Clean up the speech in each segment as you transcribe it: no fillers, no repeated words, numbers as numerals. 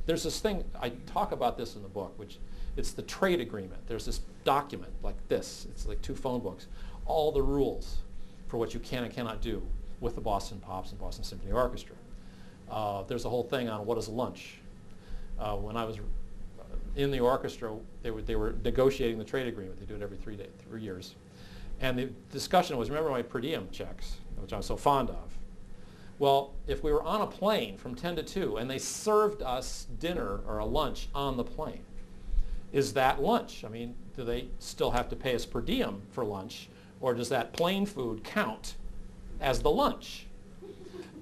there's this thing, I talk about this in the book, which it's the trade agreement. There's this document like this. It's like 2 phone books. All the rules for what you can and cannot do with the Boston Pops and Boston Symphony Orchestra. There's a whole thing on what is lunch. When I was in the orchestra, they were negotiating the trade agreement. They do it every 3 years. And the discussion was, remember my per diem checks, which I'm so fond of. Well, if we were on a plane from 10 to 2 and they served us dinner or a lunch on the plane, is that lunch? I mean, do they still have to pay us per diem for lunch, or does that plane food count as the lunch?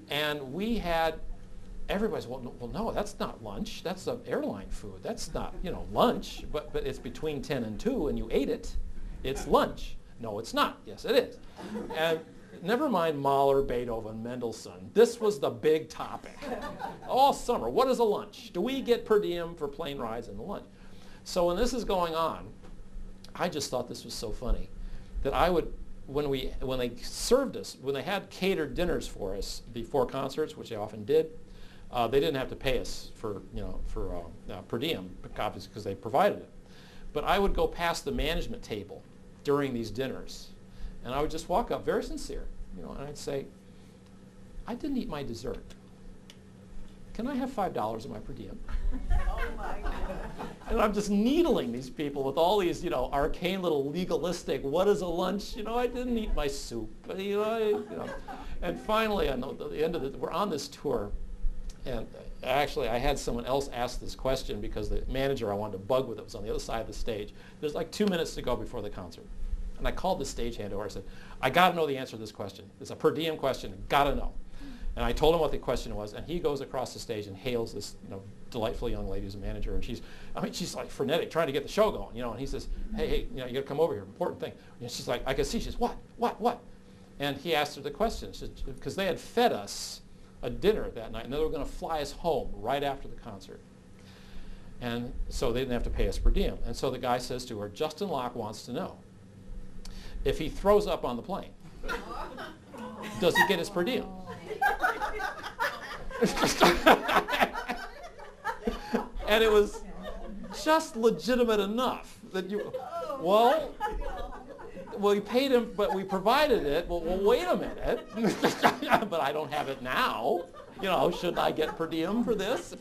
And we had, everybody's, well, no, that's not lunch. That's airline food. That's not, lunch. But it's between 10 and 2 and you ate it. It's lunch. No, it's not. Yes, it is. And never mind Mahler, Beethoven, Mendelssohn. This was the big topic. All summer, what is a lunch? Do we get per diem for plane rides and the lunch? So when this is going on, I just thought this was so funny that I would, when they served us, when they had catered dinners for us before concerts, which they often did, they didn't have to pay us for per diem, obviously, because they provided it. But I would go past the management table during these dinners, and I would just walk up, very sincere, and I'd say, I didn't eat my dessert. Can I have $5 of my per diem? Oh my God. And I'm just needling these people with all these, arcane little legalistic, what is a lunch? I didn't eat my soup. And finally, at the end of it, we're on this tour, and actually I had someone else ask this question because the manager I wanted to bug with it was on the other side of the stage. There's like 2 minutes to go before the concert. And I called the stagehand over. I said, I got to know the answer to this question. It's a per diem question. Got to know. And I told him what the question was, and he goes across the stage and hails this delightful young lady who's a manager, and she's like frenetic, trying to get the show going, and he says, hey, you got to come over here, important thing. And she's like, I can see, she's, what? And he asked her the question, because they had fed us a dinner that night, and they were going to fly us home right after the concert. And so they didn't have to pay us per diem. And so the guy says to her, Justin Locke wants to know, if he throws up on the plane, does he get his per diem? And it was just legitimate enough that well, we paid him, but we provided it. Well, wait a minute. But I don't have it now. Should I get per diem for this?